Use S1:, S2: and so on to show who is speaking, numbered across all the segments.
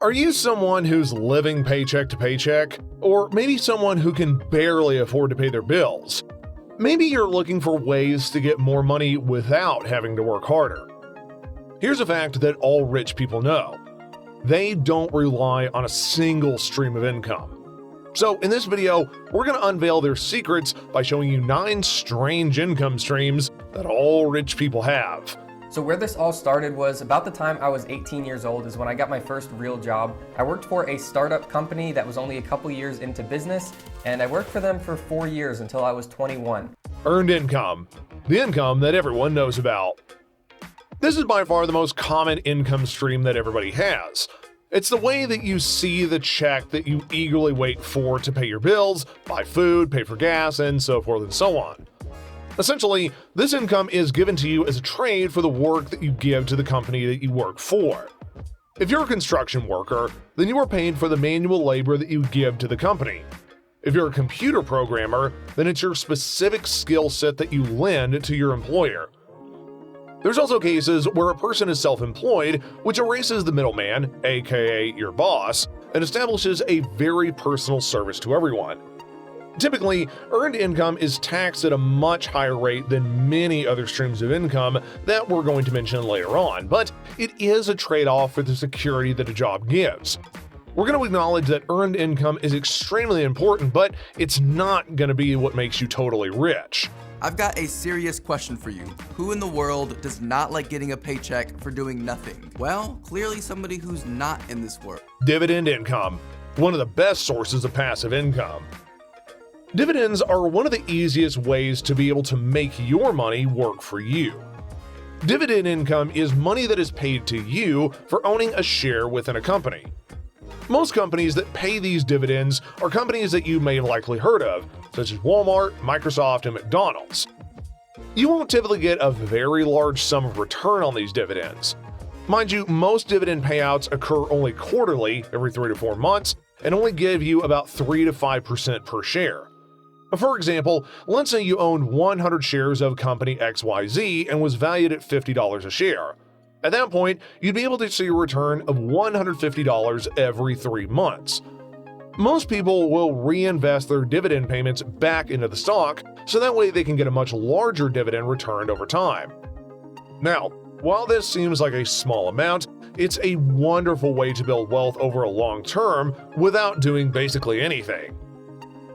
S1: Are you someone who's living paycheck to paycheck? Or maybe someone who can barely afford to pay their bills? Maybe you're looking for ways to get more money without having to work harder. Here's a fact that all rich people know. They don't rely on a single stream of income. So in this video, we're going to unveil their secrets by showing you 9 strange income streams that all rich people have.
S2: So where this all started was about the time I was 18 years old is when I got my first real job. I worked for a startup company that was only a couple years into business, and I worked for them for 4 years until I was 21.
S1: Earned income, the income that everyone knows about. This is by far the most common income stream that everybody has. It's the way that you see the check that you eagerly wait for to pay your bills, buy food, pay for gas, and so forth and so on. Essentially, this income is given to you as a trade for the work that you give to the company that you work for. If you're a construction worker, then you are paid for the manual labor that you give to the company. If you're a computer programmer, then it's your specific skill set that you lend to your employer. There's also cases where a person is self-employed, which erases the middleman, aka your boss, and establishes a very personal service to everyone. Typically, earned income is taxed at a much higher rate than many other streams of income that we're going to mention later on, but it is a trade-off for the security that a job gives. We're going to acknowledge that earned income is extremely important, but it's not going to be what makes you totally rich.
S3: I've got a serious question for you. Who in the world does not like getting a paycheck for doing nothing? Well, clearly somebody who's not in this world.
S1: Dividend income, one of the best sources of passive income. Dividends are one of the easiest ways to be able to make your money work for you. Dividend income is money that is paid to you for owning a share within a company. Most companies that pay these dividends are companies that you may have likely heard of, such as Walmart, Microsoft, and McDonald's. You won't typically get a very large sum of return on these dividends. Mind you, most dividend payouts occur only quarterly, every 3 to 4 months, and only give you about 3 to 5% per share. For example, let's say you owned 100 shares of company XYZ and was valued at $50 a share. At that point, you'd be able to see a return of $150 every 3 months. Most people will reinvest their dividend payments back into the stock, so that way they can get a much larger dividend returned over time. Now, while this seems like a small amount, it's a wonderful way to build wealth over a long term without doing basically anything.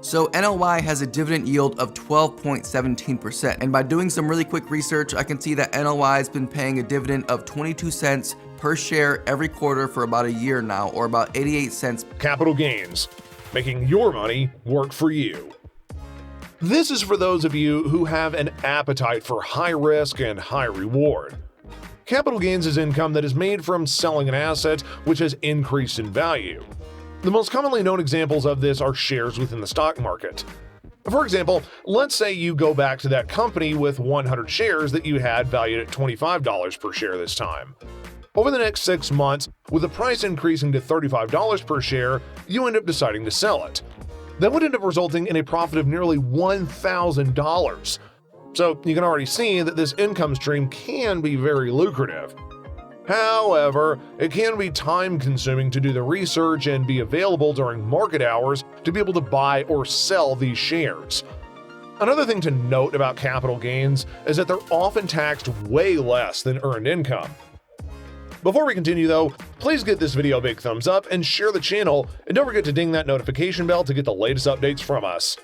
S3: So NLY has a dividend yield of 12.17%, and by doing some really quick research, I can see that NLY has been paying a dividend of 22 cents per share every quarter for about a year now, or about 88 cents.
S1: Capital gains, making your money work for you. This is for those of you who have an appetite for high risk and high reward. Capital gains is income that is made from selling an asset which has increased in value. The most commonly known examples of this are shares within the stock market. For example, let's say you go back to that company with 100 shares that you had valued at $25 per share this time. Over the next 6 months, with the price increasing to $35 per share, you end up deciding to sell it. That would end up resulting in a profit of nearly $1,000. So you can already see that this income stream can be very lucrative. However, it can be time-consuming to do the research and be available during market hours to be able to buy or sell these shares. Another thing to note about capital gains is that they're often taxed way less than earned income. Before we continue though, please give this video a big thumbs up and share the channel, and don't forget to ding that notification bell to get the latest updates from us.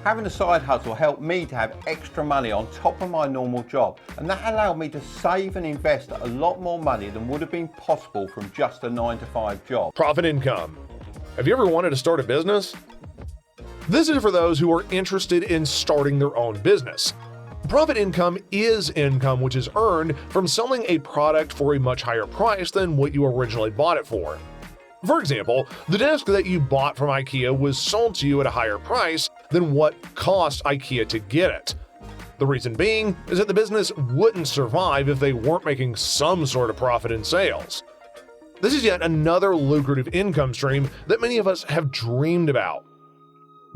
S4: Having a side hustle helped me to have extra money on top of my normal job, and that allowed me to save and invest a lot more money than would have been possible from just a 9-to-5 job.
S1: Profit income. Have you ever wanted to start a business? This is for those who are interested in starting their own business. Profit income is income which is earned from selling a product for a much higher price than what you originally bought it for. For example, the desk that you bought from IKEA was sold to you at a higher price than what cost IKEA to get it. The reason being is that the business wouldn't survive if they weren't making some sort of profit in sales. This is yet another lucrative income stream that many of us have dreamed about.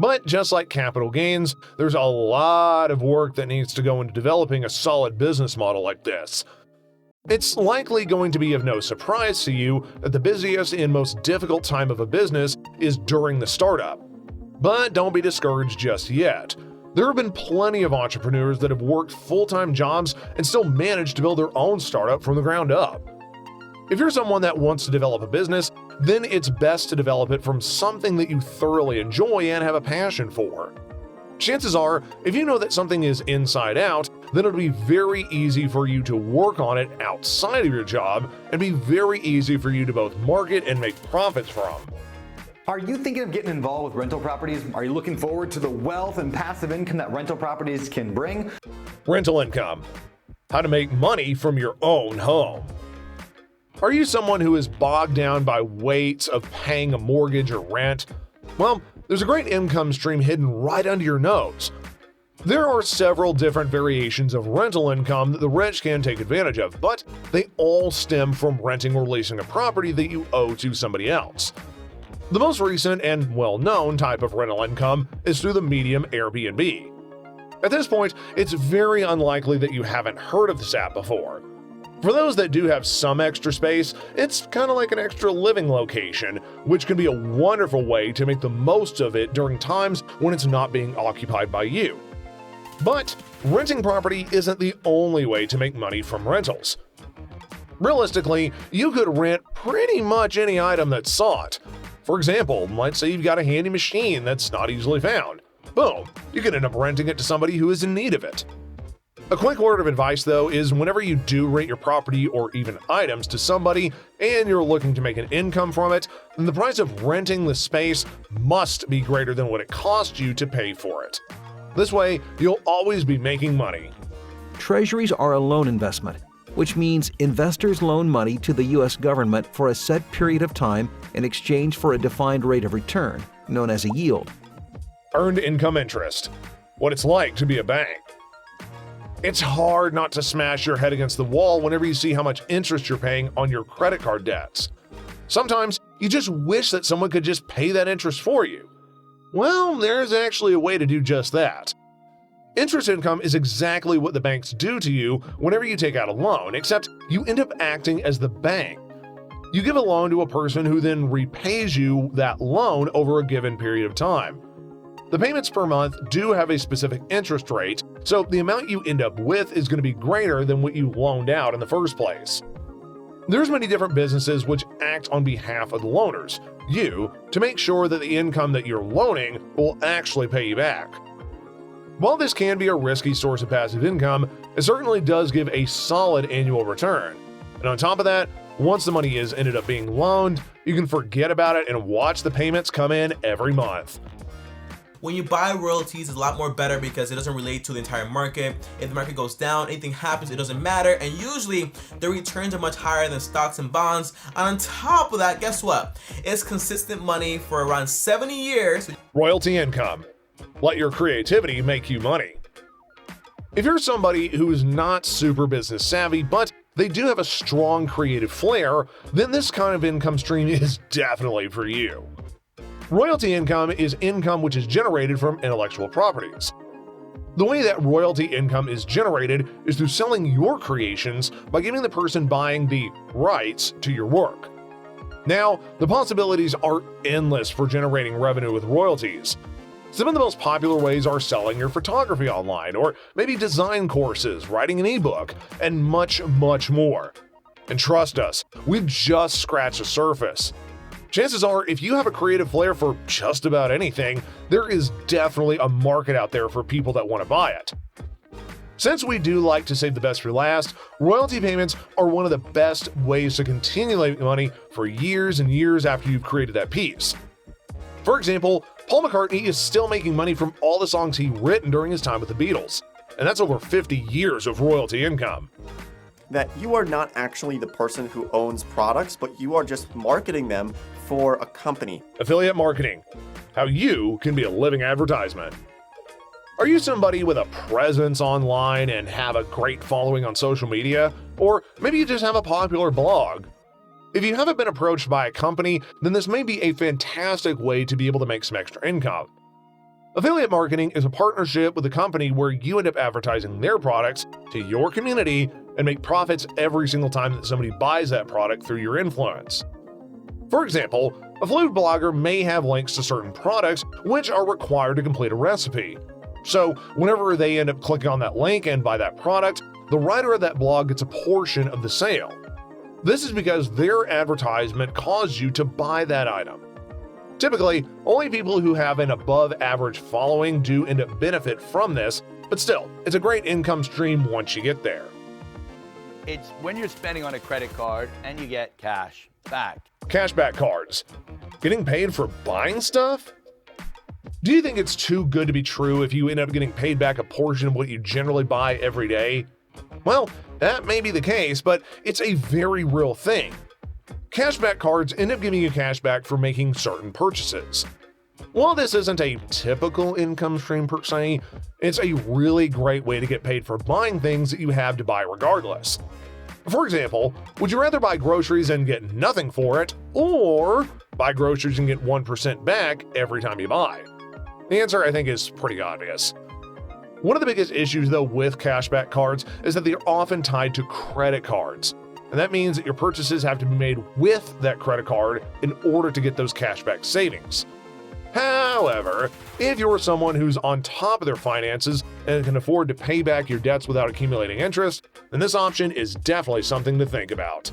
S1: But just like capital gains, there's a lot of work that needs to go into developing a solid business model like this. It's likely going to be of no surprise to you that the busiest and most difficult time of a business is during the startup. But don't be discouraged just yet. There have been plenty of entrepreneurs that have worked full-time jobs and still managed to build their own startup from the ground up. If you're someone that wants to develop a business, then it's best to develop it from something that you thoroughly enjoy and have a passion for. Chances are, if you know that something is inside out, then it'll be very easy for you to work on it outside of your job and be very easy for you to both market and make profits from.
S5: Are you thinking of getting involved with rental properties? Are you looking forward to the wealth and passive income that rental properties can bring?
S1: Rental income. How to make money from your own home. Are you someone who is bogged down by weights of paying a mortgage or rent? Well, there's a great income stream hidden right under your nose. There are several different variations of rental income that the rich can take advantage of, but they all stem from renting or leasing a property that you owe to somebody else. The most recent and well-known type of rental income is through the medium Airbnb. At this point, it's very unlikely that you haven't heard of this app before. For those that do have some extra space, it's kind of like an extra living location, which can be a wonderful way to make the most of it during times when it's not being occupied by you. But renting property isn't the only way to make money from rentals. Realistically, you could rent pretty much any item that's sought. For example, let's say you've got a handy machine that's not easily found. Boom, you can end up renting it to somebody who is in need of it. A quick word of advice, though, is whenever you do rent your property or even items to somebody and you're looking to make an income from it, then the price of renting the space must be greater than what it cost you to pay for it. This way, you'll always be making money.
S6: Treasuries are a loan investment, which means investors loan money to the U.S. government for a set period of time in exchange for a defined rate of return, known as a yield.
S1: Earned income interest. What it's like to be a bank. It's hard not to smash your head against the wall whenever you see how much interest you're paying on your credit card debts. Sometimes you just wish that someone could just pay that interest for you. Well, there's actually a way to do just that. Interest income is exactly what the banks do to you whenever you take out a loan, except you end up acting as the bank. You give a loan to a person who then repays you that loan over a given period of time. The payments per month do have a specific interest rate, so the amount you end up with is going to be greater than what you loaned out in the first place. There's many different businesses which act on behalf of the loaners, you, to make sure that the income that you're loaning will actually pay you back. While this can be a risky source of passive income, it certainly does give a solid annual return. And on top of that, once the money is ended up being loaned, you can forget about it and watch the payments come in every month.
S7: When you buy royalties, it's a lot more better because it doesn't relate to the entire market. If the market goes down, anything happens, it doesn't matter. And usually the returns are much higher than stocks and bonds. And on top of that, guess what? It's consistent money for around 70 years.
S1: Royalty income. Let your creativity make you money. If you're somebody who is not super business savvy, but they do have a strong creative flair, then this kind of income stream is definitely for you. Royalty income is income which is generated from intellectual properties. The way that royalty income is generated is through selling your creations by giving the person buying the rights to your work. Now, the possibilities are endless for generating revenue with royalties. Some of the most popular ways are selling your photography online, or maybe design courses, writing an ebook, and much, much more. And trust us, we've just scratched the surface. Chances are, if you have a creative flair for just about anything, there is definitely a market out there for people that want to buy it. Since we do like to save the best for last, royalty payments are one of the best ways to continue making money for years and years after you've created that piece. For example, Paul McCartney is still making money from all the songs he written during his time with the Beatles, and that's over 50 years of royalty income.
S8: That you are not actually the person who owns products, but you are just marketing them for a company.
S1: Affiliate marketing. How you can be a living advertisement. Are you somebody with a presence online and have a great following on social media? Or maybe you just have a popular blog? If you haven't been approached by a company, then this may be a fantastic way to be able to make some extra income. Affiliate marketing is a partnership with a company where you end up advertising their products to your community and make profits every single time that somebody buys that product through your influence. For example, a food blogger may have links to certain products which are required to complete a recipe. So whenever they end up clicking on that link and buy that product, the writer of that blog gets a portion of the sale. This is because their advertisement caused you to buy that item. Typically, only people who have an above average following do end up benefit from this, but still, it's a great income stream once you get there.
S9: It's when you're spending on a credit card and you get cash back.
S1: Cashback cards. Getting paid for buying stuff? Do you think it's too good to be true if you end up getting paid back a portion of what you generally buy every day? Well, that may be the case, but it's a very real thing. Cashback cards end up giving you cash back for making certain purchases. While this isn't a typical income stream per se, it's a really great way to get paid for buying things that you have to buy regardless. For example, would you rather buy groceries and get nothing for it, or buy groceries and get 1% back every time you buy? The answer, I think, is pretty obvious. One of the biggest issues, though, with cashback cards is that they're often tied to credit cards. And that means that your purchases have to be made with that credit card in order to get those cashback savings. However, if you're someone who's on top of their finances and can afford to pay back your debts without accumulating interest, then this option is definitely something to think about.